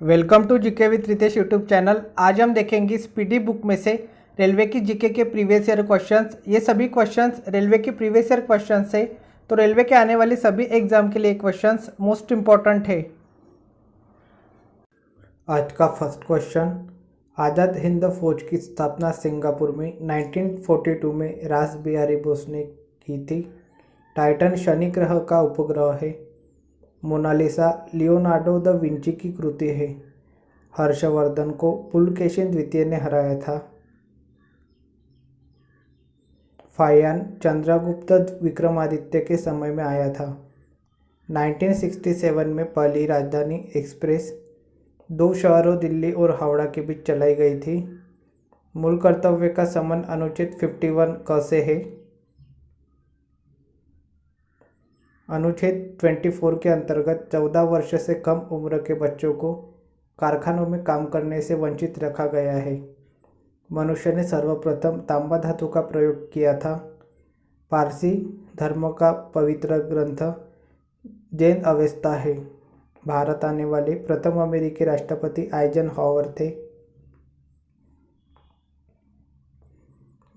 Welcome to GK with Ritesh YouTube channel. आज हम देखेंगे स्पीडी बुक में से रेलवे की जीके के प्रीवियस ईयर क्वेश्चंस। ये सभी क्वेश्चंस रेलवे के प्रीवियस ईयर क्वेश्चंस है, तो रेलवे के आने वाले सभी एग्जाम के लिए क्वेश्चंस मोस्ट इम्पॉर्टेंट है। आज का फर्स्ट क्वेश्चन, आज़ाद हिंद फौज की स्थापना सिंगापुर में 1942 में रास बिहारी बोस ने की थी। टाइटन शनि ग्रह का उपग्रह है। मोनालिसा लियोनार्डो द विंची की कृति है। हर्षवर्धन को पुलकेशिन द्वितीय ने हराया था। फायान चंद्रगुप्त विक्रमादित्य के समय में आया था। 1967 में पहली राजधानी एक्सप्रेस दो शहरों दिल्ली और हावड़ा के बीच चलाई गई थी। मूल कर्तव्य का समन अनुच्छेद 51 क से है। अनुच्छेद 24 के अंतर्गत 14 वर्ष से कम उम्र के बच्चों को कारखानों में काम करने से वंचित रखा गया है। मनुष्य ने सर्वप्रथम तांबा धातु का प्रयोग किया था। पारसी धर्म का पवित्र ग्रंथ जैन अवेस्ता है। भारत आने वाले प्रथम अमेरिकी राष्ट्रपति आइजनहावर थे।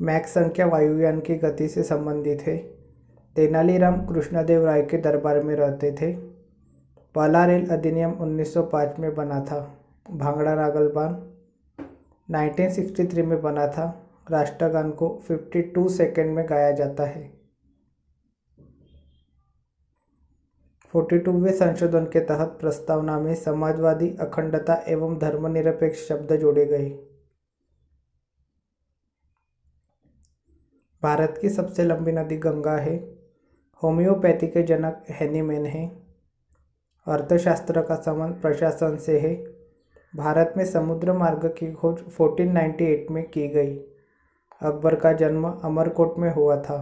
मैक संख्या वायुयान की गति से संबंधित है। तेनालीराम कृष्णदेव राय के दरबार में रहते थे। पहला रेल अधिनियम 1905 में बना था। भांगड़ा नागल बांध 1963 में बना था। राष्ट्रगान को 52 सेकंड में गाया जाता है। 42वें संशोधन के तहत प्रस्तावना में समाजवादी, अखंडता एवं धर्मनिरपेक्ष शब्द जोड़े गए। भारत की सबसे लंबी नदी गंगा है। होम्योपैथी के जनक हैनीमैन है। अर्थशास्त्र का संबंध प्रशासन से है। भारत में समुद्र मार्ग की खोज 1498 में की गई। अकबर का जन्म अमरकोट में हुआ था।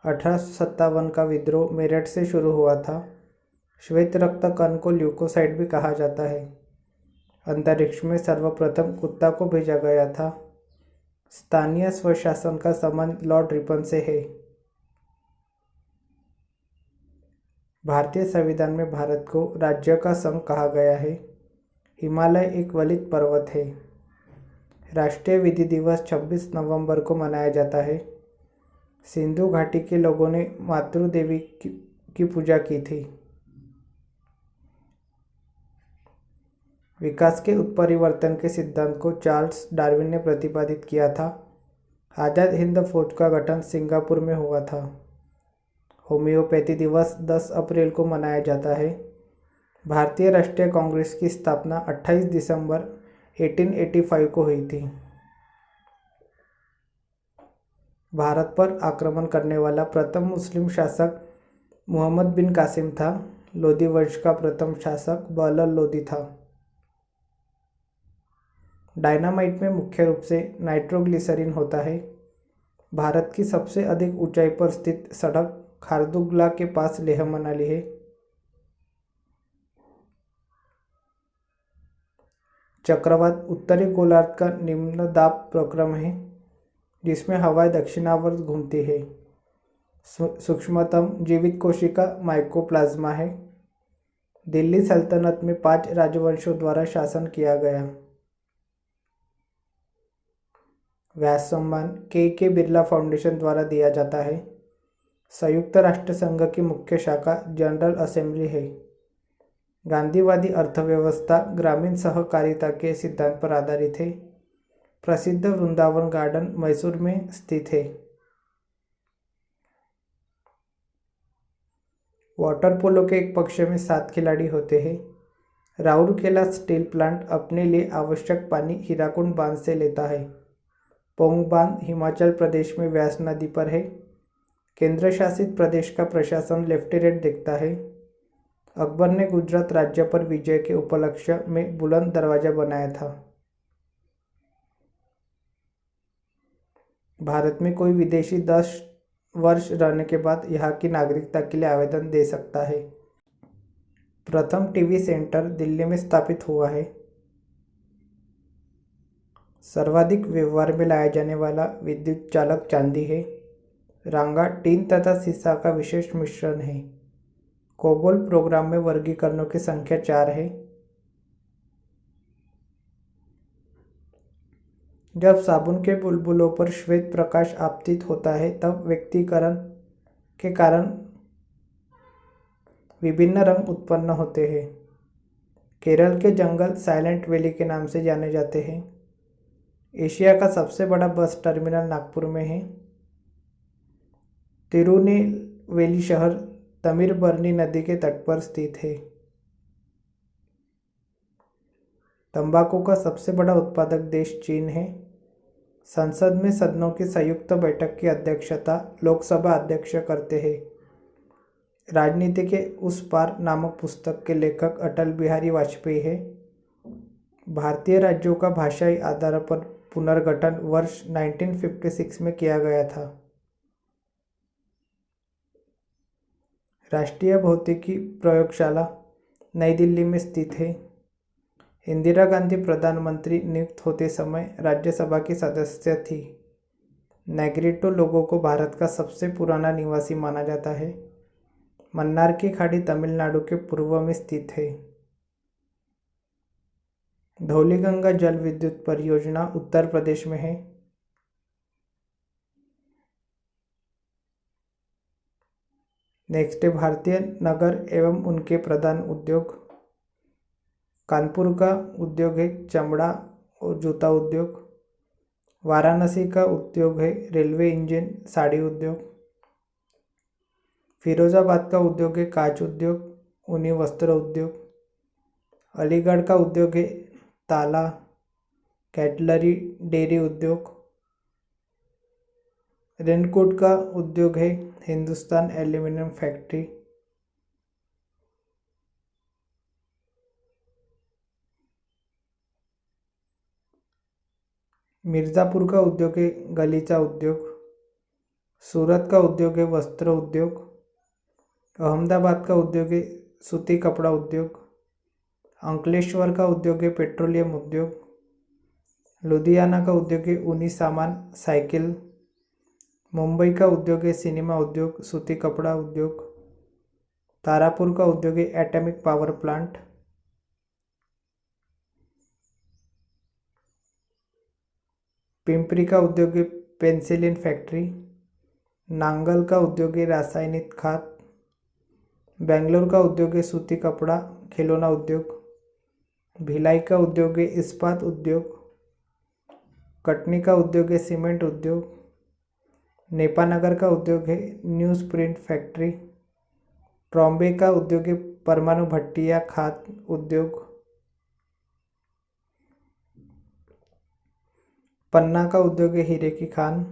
1857 का विद्रोह मेरठ से शुरू हुआ था। श्वेत रक्त कण को ल्यूकोसाइट भी कहा जाता है। अंतरिक्ष में सर्वप्रथम कुत्ता को भेजा गया था। स्थानीय स्वशासन का संबंध लॉर्ड रिपन से है। भारतीय संविधान में भारत को राज्य का संघ कहा गया है। हिमालय एक वलित पर्वत है। राष्ट्रीय विधि दिवस 26 नवंबर को मनाया जाता है। सिंधु घाटी के लोगों ने मातृ देवी की पूजा की थी। विकास के उत्परिवर्तन के सिद्धांत को चार्ल्स डार्विन ने प्रतिपादित किया था। आज़ाद हिंद फौज का गठन सिंगापुर में हुआ था। होम्योपैथी दिवस 10 अप्रैल को मनाया जाता है। भारतीय राष्ट्रीय कांग्रेस की स्थापना 28 दिसंबर 1885 को हुई थी। भारत पर आक्रमण करने वाला प्रथम मुस्लिम शासक मोहम्मद बिन कासिम था। लोदी वंश का प्रथम शासक बहलल लोदी था। डायनामाइट में मुख्य रूप से नाइट्रोग्लिसरीन होता है। भारत की सबसे अधिक ऊंचाई पर स्थित सड़क खारदुगला के पास लेह मनाली है। चक्रवात उत्तरी गोलार्ध का निम्न दाब प्रक्रम है, जिसमें हवाएं दक्षिणावर्त घूमती है। सूक्ष्मतम जीवित कोशिका माइकोप्लाज्मा है। दिल्ली सल्तनत में 5 राजवंशों द्वारा शासन किया गया। व्यास सम्मान के बिरला फाउंडेशन द्वारा दिया जाता है। संयुक्त राष्ट्र संघ की मुख्य शाखा जनरल असेंबली है। गांधीवादी अर्थव्यवस्था ग्रामीण सहकारिता के सिद्धांत पर आधारित है। प्रसिद्ध वृंदावन गार्डन मैसूर में स्थित है। वाटर पोलो के एक पक्ष में 7 खिलाड़ी होते हैं। राउरकेला स्टील प्लांट अपने लिए आवश्यक पानी हीराकुंड बांध से लेता है। पोंग बांध हिमाचल प्रदेश में व्यास नदी पर है। केंद्र शासित प्रदेश का प्रशासन लेफ्टिनेंट देखता है। अकबर ने गुजरात राज्य पर विजय के उपलक्ष्य में बुलंद दरवाजा बनाया था। भारत में कोई विदेशी 10 वर्ष रहने के बाद यहाँ की नागरिकता के लिए आवेदन दे सकता है। प्रथम टीवी सेंटर दिल्ली में स्थापित हुआ है। सर्वाधिक व्यवहार में लाया जाने वाला विद्युत चालक चांदी है। रांगा टीन तथा सीसा का विशेष मिश्रण है। कोबोल प्रोग्राम में वर्गीकरणों की संख्या 4 है। जब साबुन के बुलबुलों पर श्वेत प्रकाश आपतित होता है तब व्यक्तीकरण के कारण विभिन्न रंग उत्पन्न होते हैं। केरल के जंगल साइलेंट वैली के नाम से जाने जाते हैं। एशिया का सबसे बड़ा बस टर्मिनल नागपुर में है। तिरुनेलवेली शहर तमिरबरनी नदी के तट पर स्थित है। तंबाकू का सबसे बड़ा उत्पादक देश चीन है। संसद में सदनों की संयुक्त बैठक की अध्यक्षता लोकसभा अध्यक्ष करते हैं। राजनीति के उस पार नामक पुस्तक के लेखक अटल बिहारी वाजपेयी है। भारतीय राज्यों का भाषाई आधार पर पुनर्गठन वर्ष 1956 में किया गया था। राष्ट्रीय भौतिकी प्रयोगशाला नई दिल्ली में स्थित है। इंदिरा गांधी प्रधानमंत्री नियुक्त होते समय राज्यसभा की सदस्य थी। नेग्रिटो लोगों को भारत का सबसे पुराना निवासी माना जाता है। मन्नार की खाड़ी तमिलनाडु के पूर्व में स्थित है। धौलीगंगा जल विद्युत परियोजना उत्तर प्रदेश में है। नेक्स्ट है भारतीय नगर एवं उनके प्रधान उद्योग। कानपुर का उद्योग है चमड़ा और जूता उद्योग। वाराणसी का उद्योग है रेलवे इंजन साड़ी उद्योग। फिरोजाबाद का उद्योग है कांच उद्योग ऊनी वस्त्र उद्योग। अलीगढ़ का उद्योग है ताला कैटलरी डेयरी उद्योग। रेनकोट का उद्योग है हिंदुस्तान एल्यूमिनियम फैक्ट्री। मिर्ज़ापुर का उद्योग है गलीचा उद्योग। सूरत का उद्योग है वस्त्र उद्योग। अहमदाबाद का उद्योग है सूती कपड़ा उद्योग। अंकलेश्वर का उद्योग है पेट्रोलियम उद्योग। लुधियाना का उद्योग है ऊनी सामान साइकिल। मुंबई का उद्योग है सिनेमा उद्योग सूती कपड़ा उद्योग। तारापुर का उद्योग है एटॉमिक पावर प्लांट। पिंपरी का उद्योग है पेंसिलिन फैक्ट्री। नांगल का उद्योग है रासायनिक खाद। बेंगलोर का उद्योग है सूती कपड़ा खिलौना उद्योग। भिलाई का उद्योग है इस्पात उद्योग। कटनी का उद्योग है सीमेंट उद्योग। नेपानगर का उद्योग है न्यूज़ प्रिंट फैक्ट्री। ट्रॉम्बे का उद्योग है परमाणु भट्टियां खाद उद्योग। पन्ना का उद्योग है हीरे की खान।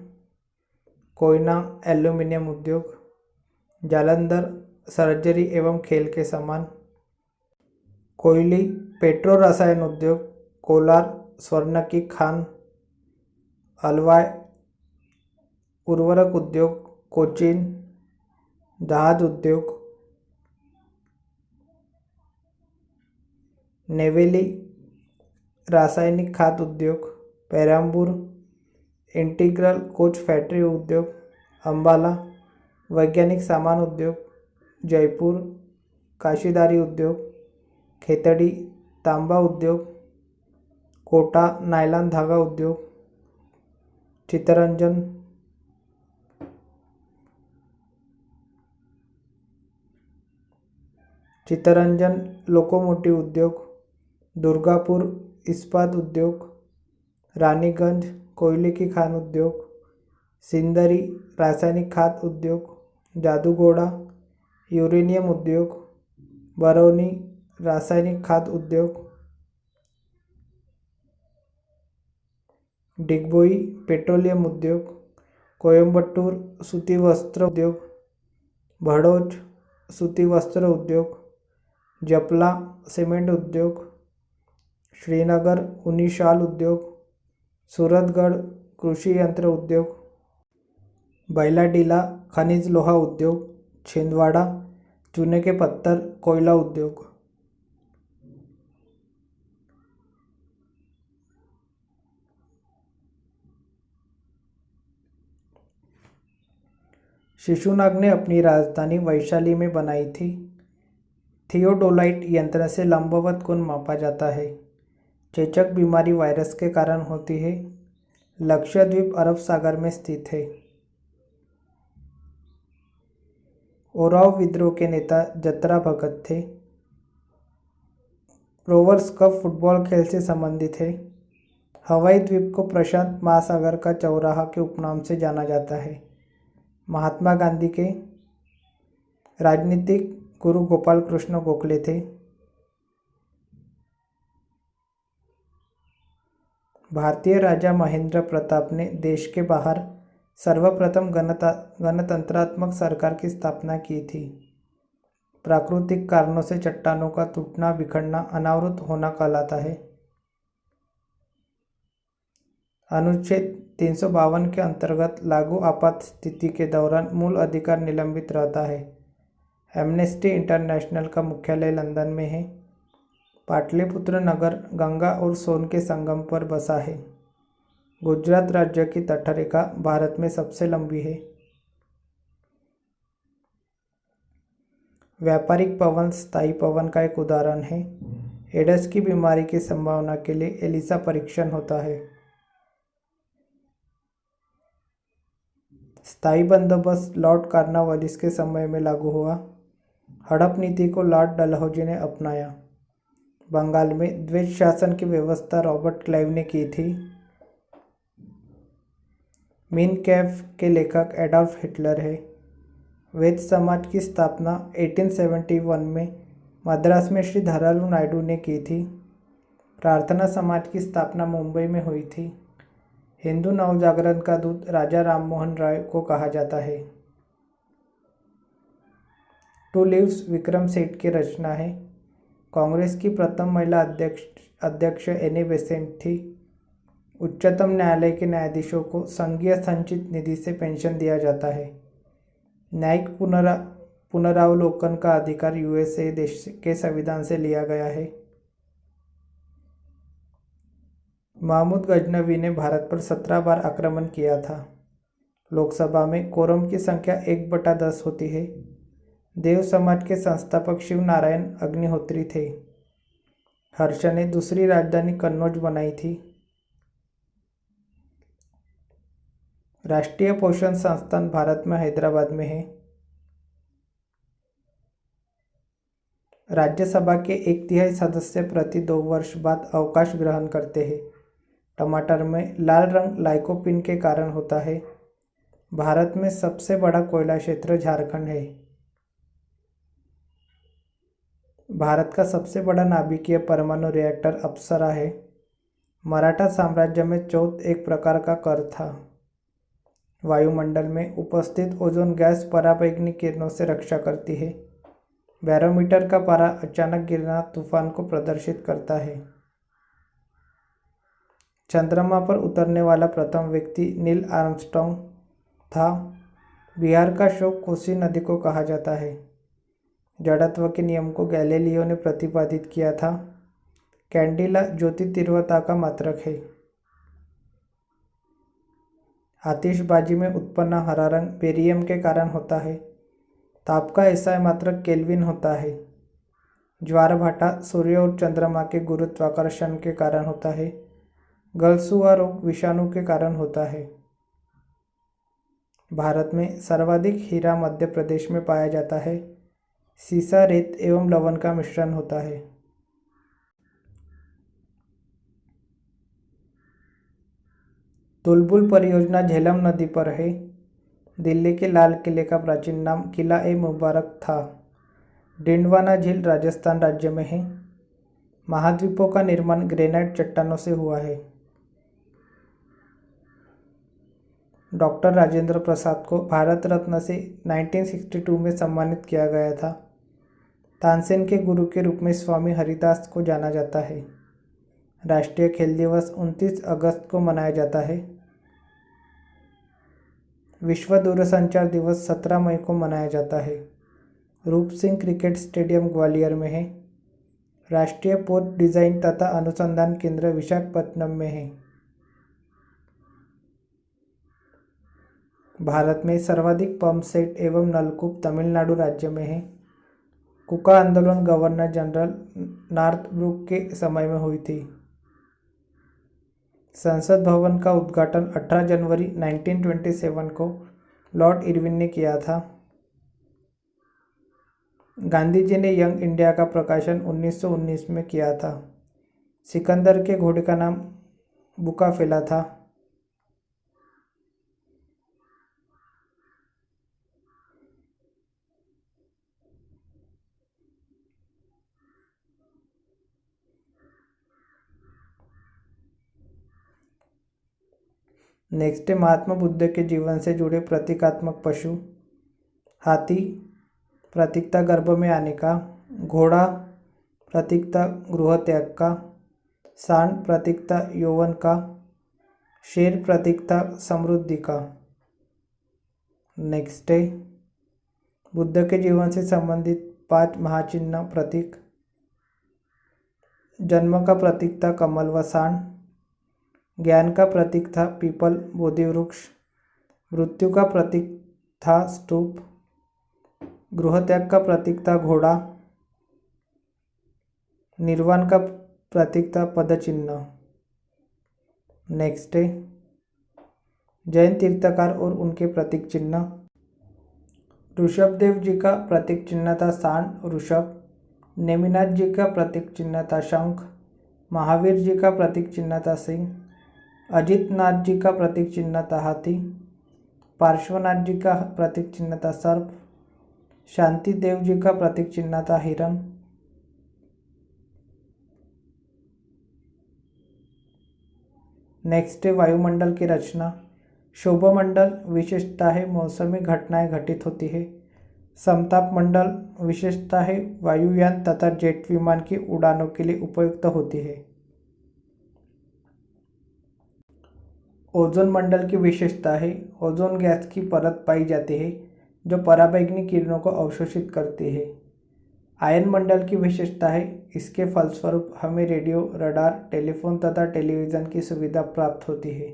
कोयना एल्यूमिनियम उद्योग। जालंधर सर्जरी एवं खेल के सामान। कोयली पेट्रो रसायन उद्योग। कोलार स्वर्ण की खान। अलवाय उर्वरक उद्योग। कोचीन जहाज उद्योग। नेवेली रासायनिक खाद उद्योग। पेराम्बूर इंटीग्रल कोच फैक्ट्री उद्योग। अंबाला वैज्ञानिक सामान उद्योग। जयपुर काशीदारी उद्योग। खेतड़ी तांबा उद्योग। कोटा नायलॉन धागा उद्योग। चित्तरंजन लोकोमोटिव उद्योग। दुर्गापुर इस्पात उद्योग। रानीगंज कोयले की खान उद्योग। सिंदरी रासायनिक खाद उद्योग। जादूगोड़ा यूरेनियम उद्योग। बरौनी रासायनिक खाद उद्योग। डिगबोई पेट्रोलियम उद्योग। कोयम्बटूर सूती वस्त्र उद्योग। भड़ोच सूती वस्त्र उद्योग। जपला सीमेंट उद्योग। श्रीनगर ऊनी शाल उद्योग। सूरतगढ़ कृषि यंत्र उद्योग। बैलाडीला खनिज लोहा उद्योग। छिंदवाड़ा चूने के पत्थर कोयला उद्योग। शिशुनाग ने अपनी राजधानी वैशाली में बनाई थी। थियोडोलाइट यंत्र से लंबवत कोण मापा जाता है। चेचक बीमारी वायरस के कारण होती है। लक्षद्वीप अरब सागर में स्थित है। ओराव विद्रोह के नेता जतरा भगत थे। रोवर्स कप फुटबॉल खेल से संबंधित है। हवाई द्वीप को प्रशांत महासागर का चौराहा के उपनाम से जाना जाता है। महात्मा गांधी के राजनीतिक गुरु गोपाल कृष्ण गोखले थे। भारतीय राजा महेंद्र प्रताप ने देश के बाहर सर्वप्रथम गणतंत्रात्मक सरकार की स्थापना की थी। प्राकृतिक कारणों से चट्टानों का टूटना, बिखरना, अनावृत होना कहलाता है। अनुच्छेद 352 के अंतर्गत लागू आपात स्थिति के दौरान मूल अधिकार निलंबित रहता है। एमनेस्टी इंटरनेशनल का मुख्यालय लंदन में है। पाटलिपुत्र नगर गंगा और सोन के संगम पर बसा है। गुजरात राज्य की तटरेखा भारत में सबसे लंबी है। व्यापारिक पवन स्थायी पवन का एक उदाहरण है। एड्स की बीमारी की संभावना के लिए एलिसा परीक्षण होता है। स्थायी बंदोबस्त लॉर्ड कॉर्नवालिस के समय में लागू हुआ। हड़प नीति को लॉर्ड डलहौजी ने अपनाया। बंगाल में द्वैत शासन की व्यवस्था रॉबर्ट क्लाइव ने की थी। मीन कैफ के लेखक एडॉल्फ हिटलर है। वेद समाज की स्थापना 1871 में मद्रास में श्री धारालू नायडू ने की थी। प्रार्थना समाज की स्थापना मुंबई में हुई थी। हिंदू नवजागरण का दूत राजा राममोहन राय को कहा जाता है। टू लीव्स विक्रम सेठ की रचना है। कांग्रेस की प्रथम महिला अध्यक्ष एनी बेसेंट थी। उच्चतम न्यायालय के न्यायाधीशों को संघीय संचित निधि से पेंशन दिया जाता है। न्यायिक पुनरावलोकन का अधिकार यूएसए देश के संविधान से लिया गया है। महमूद गजनवी ने भारत पर 17 बार आक्रमण किया था। लोकसभा में कोरम की संख्या 1/10 होती है। देव समाज के संस्थापक शिव नारायण अग्निहोत्री थे। हर्ष ने दूसरी राजधानी कन्नौज बनाई थी। राष्ट्रीय पोषण संस्थान भारत में हैदराबाद में है। राज्यसभा के 1/3 सदस्य प्रति 2 वर्ष बाद अवकाश ग्रहण करते हैं। टमाटर में लाल रंग लाइकोपीन के कारण होता है। भारत में सबसे बड़ा कोयला क्षेत्र झारखंड है। भारत का सबसे बड़ा नाभिकीय परमाणु रिएक्टर अप्सरा है। मराठा साम्राज्य में चौथ एक प्रकार का कर था। वायुमंडल में उपस्थित ओजोन गैस पराबैंगनी किरणों से रक्षा करती है। बैरोमीटर का पारा अचानक गिरना तूफान को प्रदर्शित करता है। चंद्रमा पर उतरने वाला प्रथम व्यक्ति नील आर्मस्ट्रॉन्ग था। बिहार का शोक कोसी नदी को कहा जाता है। जड़त्व के नियम को गैलीलियो ने प्रतिपादित किया था। कैंडिला ज्योति तीव्रता का मात्रक है। आतिशबाजी में उत्पन्न हरा रंग बेरियम के कारण होता है। ताप का ऐसा मात्रक केल्विन होता है। ज्वारभाटा सूर्य और चंद्रमा के गुरुत्वाकर्षण के कारण होता है। गलसुआ रोग विषाणु के कारण होता है। भारत में सर्वाधिक हीरा मध्य प्रदेश में पाया जाता है। सीसा रेत एवं लवण का मिश्रण होता है। तुलबुल परियोजना झेलम नदी पर है। दिल्ली के लाल किले का प्राचीन नाम किला ए मुबारक था। डिंडवाना झील राजस्थान राज्य में है। महाद्वीपों का निर्माण ग्रेनाइट चट्टानों से हुआ है। डॉक्टर राजेंद्र प्रसाद को भारत रत्न से 1962 में सम्मानित किया गया था। तानसेन के गुरु के रूप में स्वामी हरिदास को जाना जाता है। राष्ट्रीय खेल दिवस 29 अगस्त को मनाया जाता है। विश्व दूरसंचार दिवस 17 मई को मनाया जाता है। रूप सिंह क्रिकेट स्टेडियम ग्वालियर में है। राष्ट्रीय पोर्ट डिज़ाइन तथा अनुसंधान केंद्र विशाखापत्तनम में है। भारत में सर्वाधिक पंप सेट एवं नलकूप तमिलनाडु राज्य में है। कुका आंदोलन गवर्नर जनरल नॉर्थब्रुक के समय में हुई थी। संसद भवन का उद्घाटन 18 जनवरी 1927 को लॉर्ड इरविन ने किया था। गांधी जी ने यंग इंडिया का प्रकाशन 1919 में किया था। सिकंदर के घोड़े का नाम बुकाफेला था। नेक्स्ट है महात्मा बुद्ध के जीवन से जुड़े प्रतीकात्मक पशु। हाथी प्रतीकता गर्भ में आने का, घोड़ा प्रतीकता गृह त्याग का, सांड प्रतीकता यौवन का, शेर प्रतीकता समृद्धि का। नेक्स्ट है बुद्ध के जीवन से संबंधित 5 महाचिन्ह प्रतीक। जन्म का प्रतीक था कमल व सांड, ज्ञान का प्रतीक था पीपल बोधि वृक्ष, मृत्यु का प्रतीक था स्तूप, गृह त्याग का प्रतीक था घोड़ा, निर्वाण का प्रतीक था पदचिन्ह। नेक्स्ट है जैन तीर्थकार और उनके प्रतीक चिन्ह। ऋषभदेव जी का प्रतीक चिन्ह था सांड ऋषभ, नेमिनाथ जी का प्रतीक चिन्ह था शंख, महावीर जी का प्रतीक चिन्ह था सिंह, अजित नाथ जी का प्रतीक चिन्ह था हाथी, पार्श्वनाथ जी का प्रतीक चिन्ह था सर्प, शांति देव जी का प्रतीक चिन्ह था हिरण। नेक्स्ट है वायुमंडल की रचना। शोभमंडल विशेषता है मौसमी घटनाएं घटित होती है। समताप मंडल विशेषता है वायुयान तथा जेट विमान की उड़ानों के लिए उपयुक्त होती है। ओजोन मंडल की विशेषता है ओजोन गैस की परत पाई जाती है जो पराबैंगनी किरणों को अवशोषित करती है। आयन मंडल की विशेषता है इसके फलस्वरूप हमें रेडियो, रडार, टेलीफोन तथा टेलीविज़न की सुविधा प्राप्त होती है।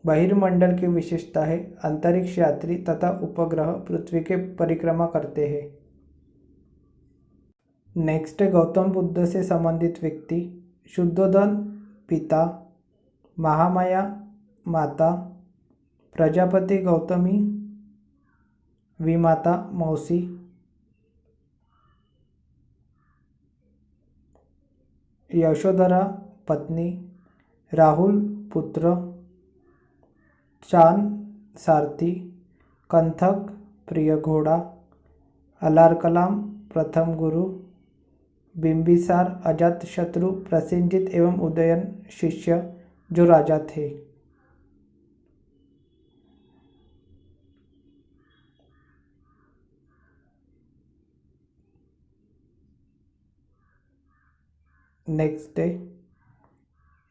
बहिर्मंडल की विशेषता है अंतरिक्ष यात्री तथा उपग्रह पृथ्वी के परिक्रमा करते हैं। नेक्स्ट है गौतम बुद्ध से संबंधित व्यक्ति। शुद्धोधन पिता, महामाया माता, प्रजापति गौतमी विमाता मौसी, यशोधरा पत्नी, राहुल पुत्र, चांद सारथी, कंथक प्रिय घोड़ा, अलारकलाम प्रथम गुरु, बिंबिसार अजातशत्रु प्रसेनजीत एवं उदयन शिष्य जो राजा थे। नेक्स्ट है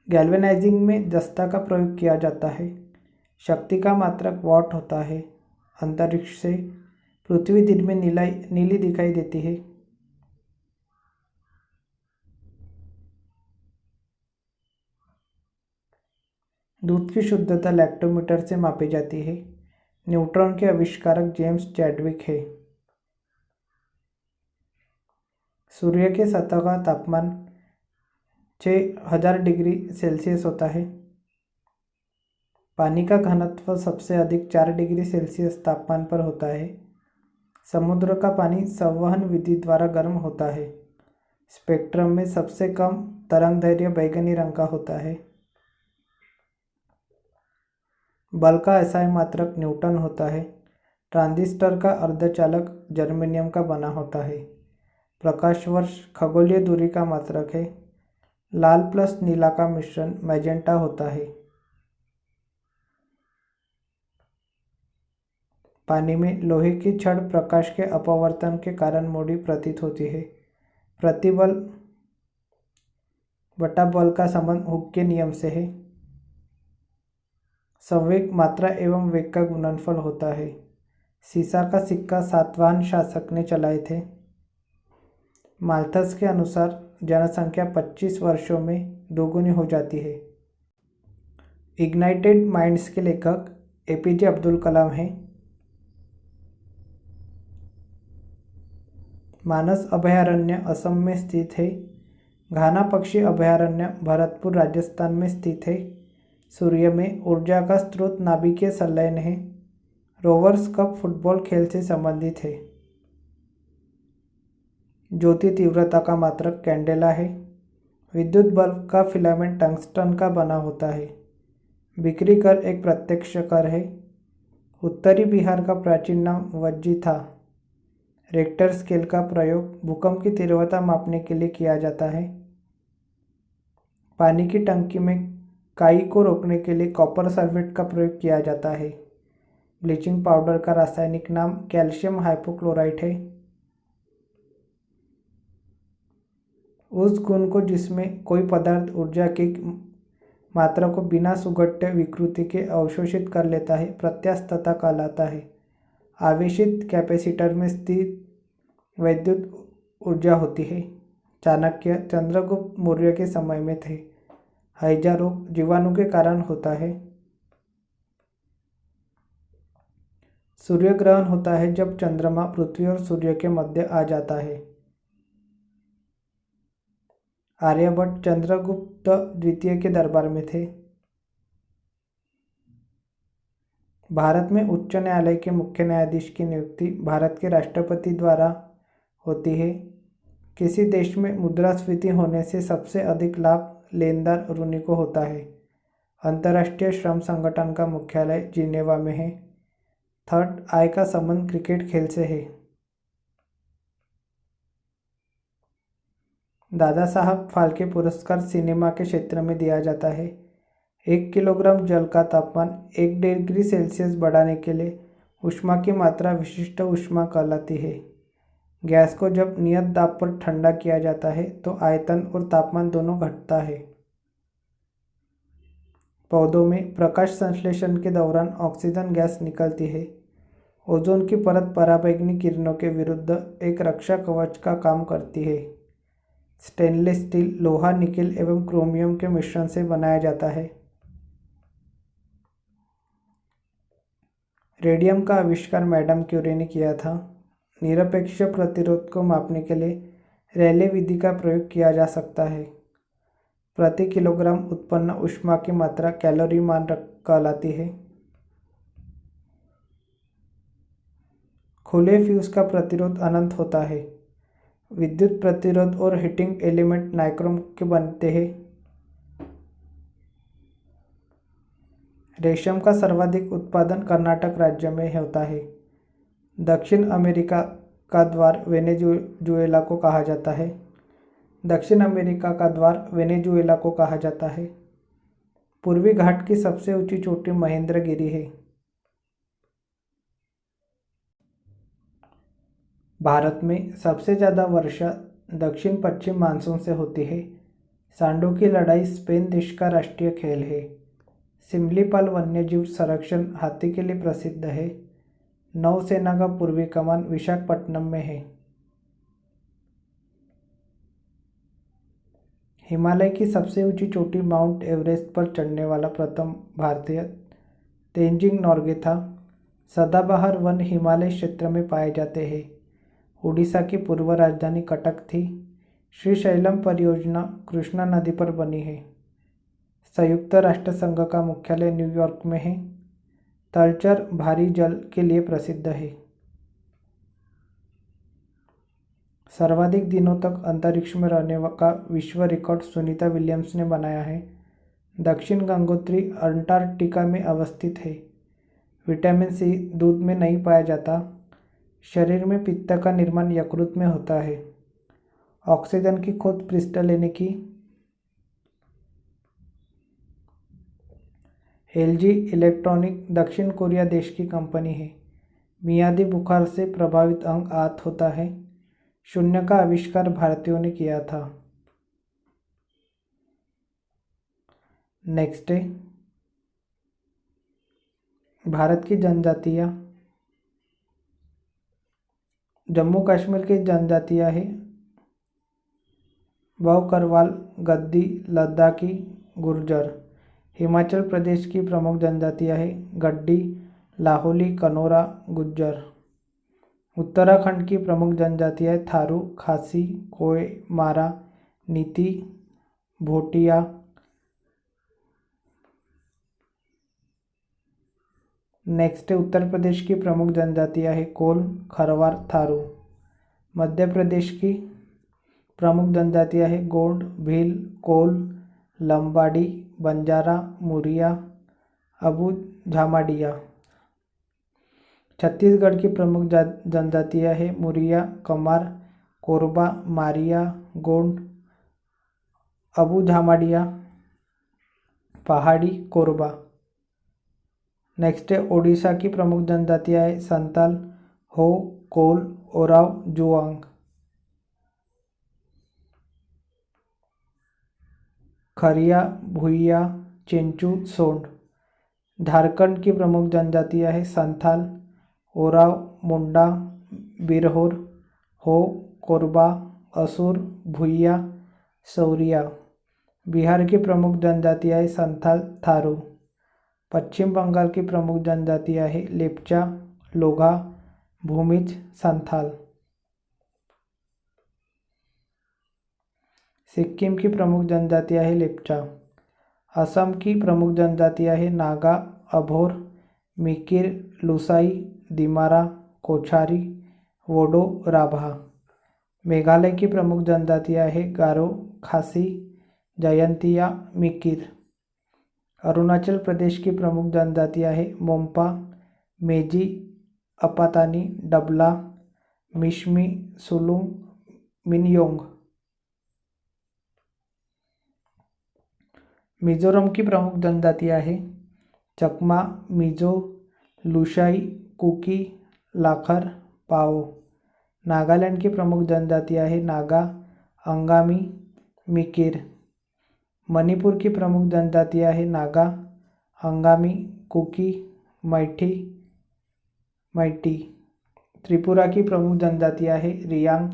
गैल्वेनाइजिंग में दस्ता का प्रयोग किया जाता है। शक्ति का मात्रक वॉट होता है। अंतरिक्ष से पृथ्वी दिन में नीली दिखाई देती है। दूध की शुद्धता लैक्टोमीटर से मापी जाती है। न्यूट्रॉन के आविष्कारक जेम्स चैडविक है। सूर्य के सतह का तापमान 6000 डिग्री सेल्सियस होता है। पानी का घनत्व सबसे अधिक 4 डिग्री सेल्सियस तापमान पर होता है। समुद्र का पानी संवहन विधि द्वारा गर्म होता है। स्पेक्ट्रम में सबसे कम तरंगदैर्घ्य बैंगनी रंग का होता है। बल का एसआई मात्रक न्यूटन होता है। ट्रांजिस्टर का अर्धचालक जर्मेनियम का बना होता है। प्रकाश वर्ष खगोलीय दूरी का मात्रक है। लाल प्लस नीला का मिश्रण मैजेंटा होता है। पानी में लोहे की छड़ प्रकाश के अपवर्तन के कारण मोटी प्रतीत होती है। प्रतिबल बटा बल का संबंध हुक के नियम से है। संवेग मात्रा एवं वेग का गुणनफल होता है। सीसा का सिक्का सातवाहन शासक ने चलाए थे। माल्थस के अनुसार जनसंख्या 25 वर्षों में दोगुनी हो जाती है। इग्नाइटेड माइंड्स के लेखक एपीजे अब्दुल कलाम हैं। मानस अभयारण्य असम में स्थित है। घाना पक्षी अभयारण्य भरतपुर राजस्थान में स्थित है। सूर्य में ऊर्जा का स्रोत नाभिकीय संलयन है। रोवर्स कप फुटबॉल खेल से संबंधित है। ज्योति तीव्रता का मात्रक कैंडेला है। विद्युत बल्ब का फिलामेंट टंगस्टन का बना होता है। बिक्री कर एक प्रत्यक्ष कर है। उत्तरी बिहार का प्राचीन नाम वज्जी था। रेक्टर स्केल का प्रयोग भूकंप की तीव्रता मापने के लिए किया जाता है। पानी की टंकी में काई को रोकने के लिए कॉपर सल्फेट का प्रयोग किया जाता है। ब्लीचिंग पाउडर का रासायनिक नाम कैल्शियम हाइपोक्लोराइट है। उस गुण को जिसमें कोई पदार्थ ऊर्जा की मात्रा को बिना सुघट्य विकृति के अवशोषित कर लेता है, प्रत्यास्थता कहलाता है। आवेशित कैपेसिटर में स्थित वैद्युत ऊर्जा होती है। चाणक्य चंद्रगुप्त मौर्य के समय में थे। हैजा रोग जीवाणु के कारण होता है। सूर्य ग्रहण होता है जब चंद्रमा पृथ्वी और सूर्य के मध्य आ जाता है। आर्यभट्ट चंद्रगुप्त द्वितीय के दरबार में थे। भारत में उच्च न्यायालय के मुख्य न्यायाधीश की नियुक्ति भारत के राष्ट्रपति द्वारा होती है। किसी देश में मुद्रास्फीति होने से सबसे अधिक लाभ लेनदार ऋणी को होता है। अंतर्राष्ट्रीय श्रम संगठन का मुख्यालय जिनेवा में है। थर्ड आई का संबंध क्रिकेट खेल से है। दादा साहब फाल्के पुरस्कार सिनेमा के क्षेत्र में दिया जाता है। 1 किलोग्राम जल का तापमान 1 डिग्री सेल्सियस बढ़ाने के लिए ऊष्मा की मात्रा विशिष्ट ऊष्मा कहलाती है। गैस को जब नियत दाब पर ठंडा किया जाता है तो आयतन और तापमान दोनों घटता है। पौधों में प्रकाश संश्लेषण के दौरान ऑक्सीजन गैस निकलती है। ओजोन की परत पराबैंगनी किरणों के विरुद्ध एक रक्षा कवच का काम करती है। स्टेनलेस स्टील लोहा, निकेल एवं क्रोमियम के मिश्रण से बनाया जाता है। रेडियम का आविष्कार मैडम क्यूरी ने किया था। निरपेक्ष प्रतिरोध को मापने के लिए रेले विधि का प्रयोग किया जा सकता है। प्रति किलोग्राम उत्पन्न ऊष्मा की मात्रा कैलोरी मान कहलाती है। खुले फ्यूज का प्रतिरोध अनंत होता है। विद्युत प्रतिरोध और हीटिंग एलिमेंट नाइक्रोम के बनते हैं। रेशम का सर्वाधिक उत्पादन कर्नाटक राज्य में होता है। दक्षिण अमेरिका का द्वार वेनेजुएला को कहा जाता है। दक्षिण अमेरिका का द्वार वेनेजुएला को कहा जाता है। पूर्वी घाट की सबसे ऊंची चोटी महेंद्रगिरी है। भारत में सबसे ज़्यादा वर्षा दक्षिण पश्चिम मानसून से होती है। सांडों की लड़ाई स्पेन देश का राष्ट्रीय खेल है। सिमलीपाल वन्यजीव संरक्षण हाथी के लिए प्रसिद्ध है। नौसेना का पूर्वी कमान विशाखापट्टनम में है। हिमालय की सबसे ऊंची चोटी माउंट एवरेस्ट पर चढ़ने वाला प्रथम भारतीय तेंजिंग नोर्गे था। सदाबहार वन हिमालय क्षेत्र में पाए जाते हैं। उड़ीसा की पूर्व राजधानी कटक थी। श्रीशैलम परियोजना कृष्णा नदी पर बनी है। संयुक्त राष्ट्र संघ का मुख्यालय न्यूयॉर्क में है। तलचर भारी जल के लिए प्रसिद्ध है। सर्वाधिक दिनों तक अंतरिक्ष में रहने का विश्व रिकॉर्ड सुनीता विलियम्स ने बनाया है। दक्षिण गंगोत्री अंटार्कटिका में अवस्थित है। विटामिन सी दूध में नहीं पाया जाता। शरीर में पित्त का निर्माण यकृत में होता है। ऑक्सीजन की खोज पृष्ठ लेने की। एलजी इलेक्ट्रॉनिक दक्षिण कोरिया देश की कंपनी है। मियादी बुखार से प्रभावित अंग आहत होता है। शून्य का आविष्कार भारतीयों ने किया था। नेक्स्ट है भारत की जनजातियाँ। जम्मू कश्मीर की जनजातियाँ हैं बौकरवाल, गद्दी, लद्दाखी, गुर्जर। हिमाचल प्रदेश की प्रमुख जनजातियाँ हैं गड्डी, लाहौली, कनौरा, गुज्जर। उत्तराखंड की प्रमुख जनजातियाँ थारू, खासी, कोय, मारा, नीती, भोटिया। नेक्स्ट है उत्तर प्रदेश की प्रमुख जनजातियाँ है कोल, खरवार, थारू। मध्य प्रदेश की प्रमुख जनजातियाँ है गोंड, भील, कोल, लंबाडी, बंजारा, मुरिया, अबू झामाडिया। छत्तीसगढ़ की प्रमुख जनजातियाँ है मुरिया, कमार, कोरबा, मारिया, गोंड, अबू झामाडिया, पहाड़ी, कोरबा। नेक्स्ट है ओडिशा की प्रमुख जनजातियाँ है संताल, हो, कोल, ओराव, जुआंग। खरिया, भुइया, चेंचू, सोंड। झारखंड की प्रमुख जनजातियाँ है संथाल, ओराव, मुंडा, बिरहोर, हो, कोरबा, असुर, भुइया, सौरिया। बिहार की प्रमुख जनजातियाँ है संथाल, थारू। पश्चिम बंगाल की प्रमुख जनजातियाँ है लेप्चा, लोगा, भूमिज, संथाल। सिक्किम की प्रमुख जनजातियाँ है लेप्चा। असम की प्रमुख जनजातियाँ है नागा, अभोर, मिकिर, लुसाई, दिमारा, कोछारी, वोडो, राभा। मेघालय की प्रमुख जनजातियाँ है गारो, खासी, जयंतिया, मिकिर। अरुणाचल प्रदेश की प्रमुख जनजातियाँ है मोम्पा, मेजी, अपातानी, डबला, मिशमी, सुलुंग, मिनयोंग। मिजोरम की प्रमुख जनजातियाँ है चकमा, मिजो, लुशाई, कुकी, लाखर, पाओ। नागालैंड की प्रमुख जनजातियाँ है नागा, अंगामी, मिकिर। मणिपुर की प्रमुख जनजातियाँ है नागा, अंगामी, कुकी, मैटी। त्रिपुरा की प्रमुख जनजातियाँ है रियांग,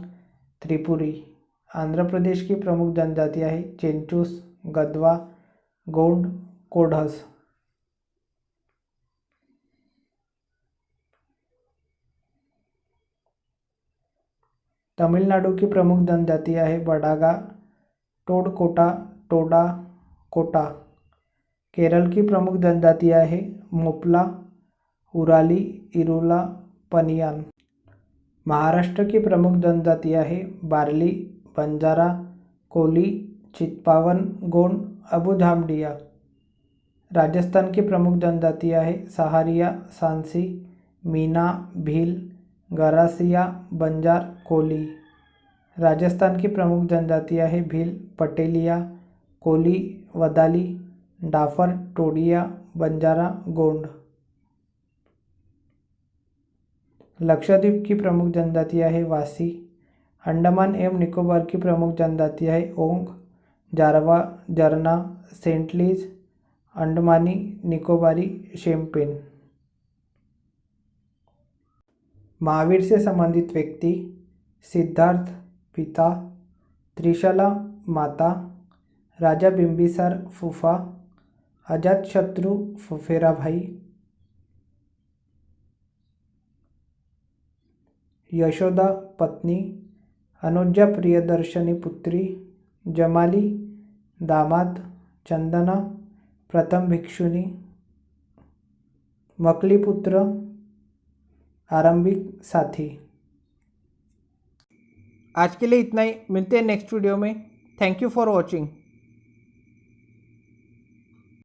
त्रिपुरी। आंध्र प्रदेश की प्रमुख जनजातियाँ है चेंचूस, गदवा, गोंड, कोढ़स। तमिलनाडु की प्रमुख जनजातियाँ है बडागा, टोडकोटा, टोडा, कोटा। केरल की प्रमुख जनजातियाँ है मोपला, उराली, इरुला, पनियान। महाराष्ट्र की प्रमुख जनजातियाँ है बार्ली, बंजारा, कोली, चित्पावन, गोंड, अबू झामडिया। राजस्थान की प्रमुख जनजातियाँ है सहारिया, सांसी, मीना, भील, गरासिया, बंजार, कोली। राजस्थान की प्रमुख जनजातियाँ है भील, पटेलिया, कोली, वदाली, डाफर, टोडिया, बंजारा, गोंड। लक्षद्वीप की प्रमुख जनजातियाँ है वासी। अंडमान एवं निकोबार की प्रमुख जनजातियाँ है ओंग, जारवा, जरना, सेंटलीज, अंडमानी, निकोबारी, शेम्पेन। महावीर से संबंधित व्यक्ति सिद्धार्थ पिता, त्रिशला माता, राजा बिंबिसार फूफा, अजातशत्रु फुफेरा भाई, यशोदा पत्नी, अनुजा प्रियदर्शनी पुत्री, जमाली दामाद, चंदना प्रथम भिक्षुनी, मकली पुत्र, आरंभिक साथी। आज के लिए इतना ही, मिलते हैं नेक्स्ट वीडियो में। Thank you for watching.